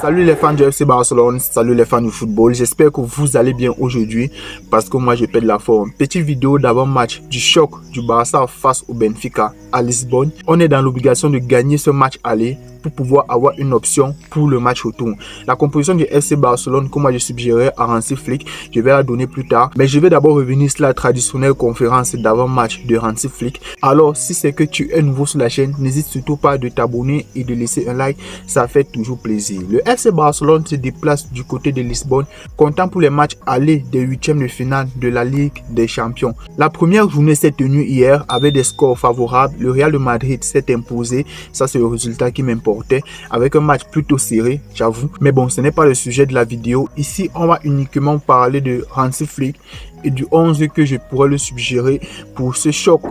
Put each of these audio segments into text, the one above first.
Salut les fans du FC Barcelone, salut les fans du football, j'espère que vous allez bien aujourd'hui parce que moi je pète la forme. Petite vidéo d'avant-match du choc du Barça face au Benfica à Lisbonne. On est dans l'obligation de gagner ce match aller pour pouvoir avoir une option pour le match retour. La composition du FC Barcelone que moi je suggérerais à Hansi Flick, je vais la donner plus tard. Mais je vais d'abord revenir sur la traditionnelle conférence d'avant-match de Hansi Flick. Alors si c'est que tu es nouveau sur la chaîne, n'hésite surtout pas de t'abonner et de laisser un like, ça fait toujours plaisir. Le FC Barcelone se déplace du côté de Lisbonne, comptant pour les matchs aller des huitièmes de finale de la Ligue des Champions. La première journée s'est tenue hier avec des scores favorables. Le Real de Madrid s'est imposé, ça c'est le résultat qui m'importe, avec un match plutôt serré, j'avoue. Mais bon, ce n'est pas le sujet de la vidéo. Ici, on va uniquement parler de Hansi Flick et du 11 que je pourrais le suggérer pour ce choc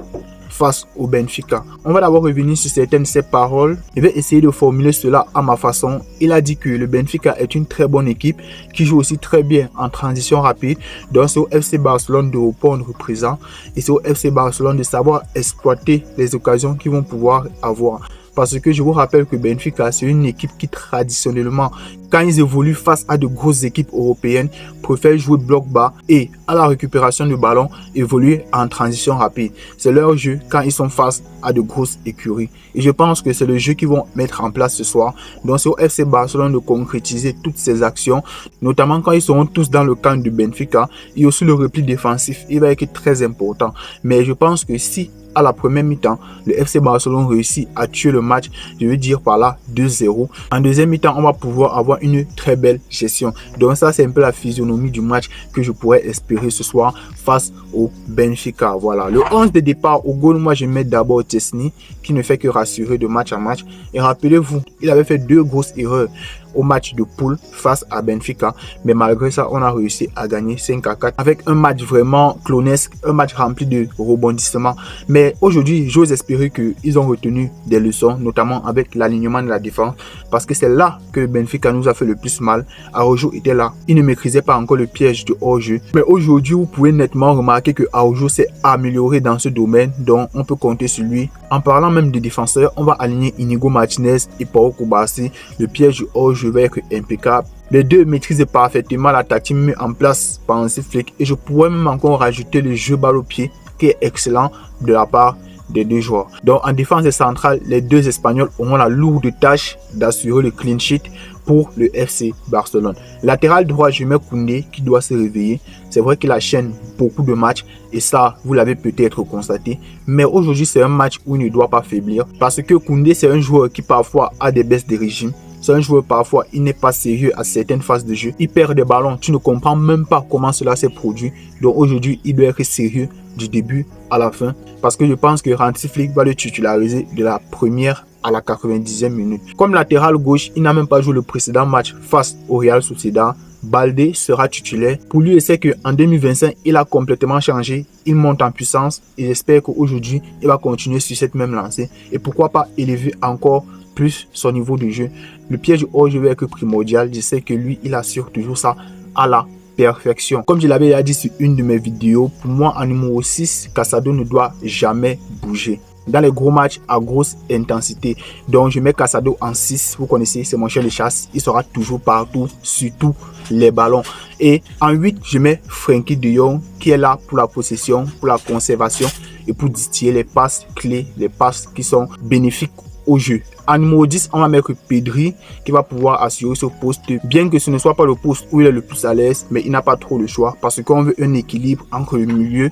face au Benfica. On va d'abord revenir sur certaines de ses paroles. Je vais essayer de formuler cela à ma façon. Il a dit que le Benfica est une très bonne équipe qui joue aussi très bien en transition rapide. Donc c'est au FC Barcelone de répondre présent et c'est au FC Barcelone de savoir exploiter les occasions qu'ils vont pouvoir avoir. Parce que je vous rappelle que Benfica, c'est une équipe qui traditionnellement, quand ils évoluent face à de grosses équipes européennes, préfèrent jouer bloc bas et à la récupération de ballon, évoluer en transition rapide. C'est leur jeu quand ils sont face à de grosses écuries. Et je pense que c'est le jeu qu'ils vont mettre en place ce soir. Donc c'est au FC Barcelone de concrétiser toutes ces actions, notamment quand ils seront tous dans le camp du Benfica. Et aussi le repli défensif, il va être très important. Mais je pense que si à la première mi-temps, le FC Barcelone réussit à tuer le match, je veux dire par là 2-0. En deuxième mi-temps, on va pouvoir avoir une très belle gestion. Donc ça, c'est un peu la physionomie du match que je pourrais espérer ce soir face au Benfica. Voilà, le 11 de départ au goal, moi je mets d'abord Chesney qui ne fait que rassurer de match en match. Et rappelez-vous, il avait fait deux grosses erreurs au match de poule face à Benfica, mais malgré ça on a réussi à gagner 5-4 avec un match vraiment clonesque, un match rempli de rebondissements. Mais aujourd'hui j'ose espérer qu'ils ont retenu des leçons, notamment avec l'alignement de la défense, parce que c'est là que le Benfica nous a fait le plus mal. Araujo était là, il ne maîtrisait pas encore le piège du hors-jeu, mais aujourd'hui vous pouvez nettement remarquer que Araujo s'est amélioré dans ce domaine, donc on peut compter sur lui. En parlant même des défenseurs, on va aligner Inigo Martinez et Pau Kubasi. Le piège du hors-jeu va être impeccable. Les deux maîtrisent parfaitement la tactique mise en place par Hansi Flick et je pourrais même encore rajouter le jeu balle au pied qui est excellent de la part des deux joueurs. Donc en défense centrale, les deux Espagnols auront la lourde tâche d'assurer le clean sheet pour le FC Barcelone. Latéral droit, je mets Koundé qui doit se réveiller. C'est vrai qu'il enchaîne beaucoup de matchs et ça, vous l'avez peut-être constaté. Mais aujourd'hui, c'est un match où il ne doit pas faiblir parce que Koundé, c'est un joueur qui parfois a des baisses de régime. C'est un joueur parfois, il n'est pas sérieux à certaines phases de jeu. Il perd des ballons, tu ne comprends même pas comment cela s'est produit. Donc aujourd'hui, il doit être sérieux du début à la fin. Parce que je pense que Hansi Flick va le titulariser de la première à la 90e minute. Comme latéral gauche, il n'a même pas joué le précédent match face au Real Sociedad. Balde sera titulaire. Pour lui, c'est qu'en 2025, il a complètement changé. Il monte en puissance et j'espère qu'aujourd'hui, il va continuer sur cette même lancée. Et pourquoi pas élever encore plus son niveau de jeu. Le piège hors-jeu va être primordial. Je sais que lui, il assure toujours ça à la perfection. Comme je l'avais déjà dit sur une de mes vidéos, pour moi, en numéro 6, Casado ne doit jamais bouger. Dans les gros matchs à grosse intensité. Donc, je mets Casado en 6. Vous connaissez, c'est mon chien de chasse. Il sera toujours partout, sur tous les ballons. Et en 8, je mets Frenkie de Jong qui est là pour la possession, pour la conservation et pour distiller les passes clés, les passes qui sont bénéfiques au jeu. En numéro 10, on va mettre Pedri qui va pouvoir assurer ce poste, bien que ce ne soit pas le poste où il est le plus à l'aise, mais il n'a pas trop le choix parce qu'on veut un équilibre entre le milieu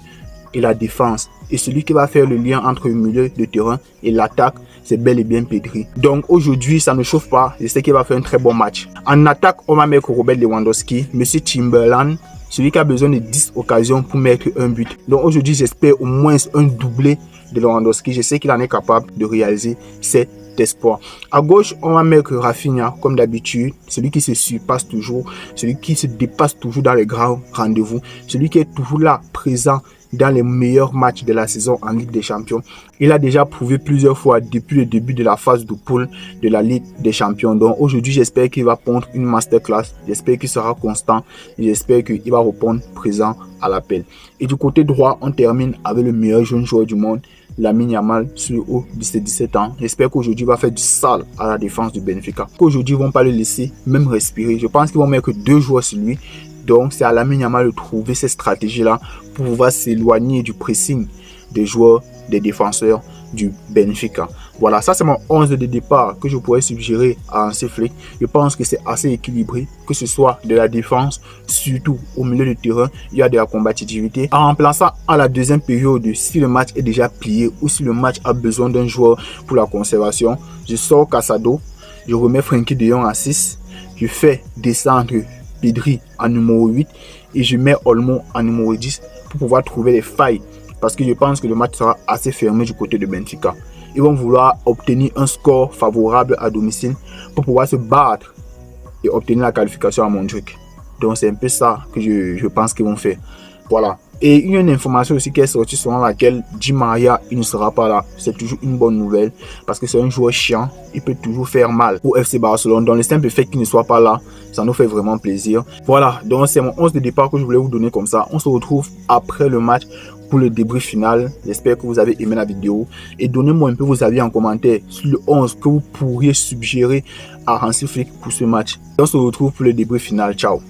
et la défense. Et celui qui va faire le lien entre le milieu de terrain et l'attaque, c'est bel et bien Pedri. Donc aujourd'hui, ça ne chauffe pas. Je sais qu'il va faire un très bon match. En attaque, on va mettre Robert Lewandowski, Monsieur Timberland, celui qui a besoin de 10 occasions pour mettre un but. Donc aujourd'hui, j'espère au moins un doublé de Lewandowski. Je sais qu'il en est capable de réaliser cet espoir. À gauche, on va mettre Rafinha comme d'habitude, celui qui se surpasse toujours, celui qui se dépasse toujours dans les grands rendez-vous, celui qui est toujours là, présent dans les meilleurs matchs de la saison en Ligue des Champions. Il a déjà prouvé plusieurs fois depuis le début de la phase de poule de la Ligue des Champions. Donc aujourd'hui, j'espère qu'il va pondre une masterclass. J'espère qu'il sera constant. J'espère qu'il va répondre présent à l'appel. Et du côté droit, on termine avec le meilleur jeune joueur du monde, Lamine Yamal sur le haut de ses 17 ans. J'espère qu'aujourd'hui il va faire du sale à la défense du Benfica. Qu'aujourd'hui ils vont pas le laisser même respirer. Je pense qu'ils vont mettre 2 joueurs sur lui. Donc c'est à Lamine Yamal de trouver cette stratégie-là pour pouvoir s'éloigner du pressing des joueurs, des défenseurs du Benfica. Voilà, ça c'est mon 11 de départ que je pourrais suggérer à Hansi Flick. Je pense que c'est assez équilibré, que ce soit de la défense, surtout au milieu de terrain, il y a de la combativité. En remplaçant à la deuxième période, si le match est déjà plié ou si le match a besoin d'un joueur pour la conservation, je sors Casado, je remets Frenkie de Jong à 6, je fais descendre Pedri en numéro 8 et je mets Olmo en numéro 10 pour pouvoir trouver les failles. Parce que je pense que le match sera assez fermé du côté de Benfica. Ils vont vouloir obtenir un score favorable à domicile pour pouvoir se battre et obtenir la qualification à Mondrian. Donc c'est un peu ça que je pense qu'ils vont faire. Voilà. Et il y a une information aussi qui est sortie selon laquelle Di Maria il ne sera pas là. C'est toujours une bonne nouvelle parce que c'est un joueur chiant. Il peut toujours faire mal au FC Barcelone. Donc le simple fait qu'il ne soit pas là, ça nous fait vraiment plaisir. Voilà, donc c'est mon 11 de départ que je voulais vous donner comme ça. On se retrouve après le match pour le débrief final. J'espère que vous avez aimé la vidéo et donnez-moi un peu vos avis en commentaire sur le 11 que vous pourriez suggérer à Hansi Flick pour ce match. On se retrouve pour le débrief final. Ciao.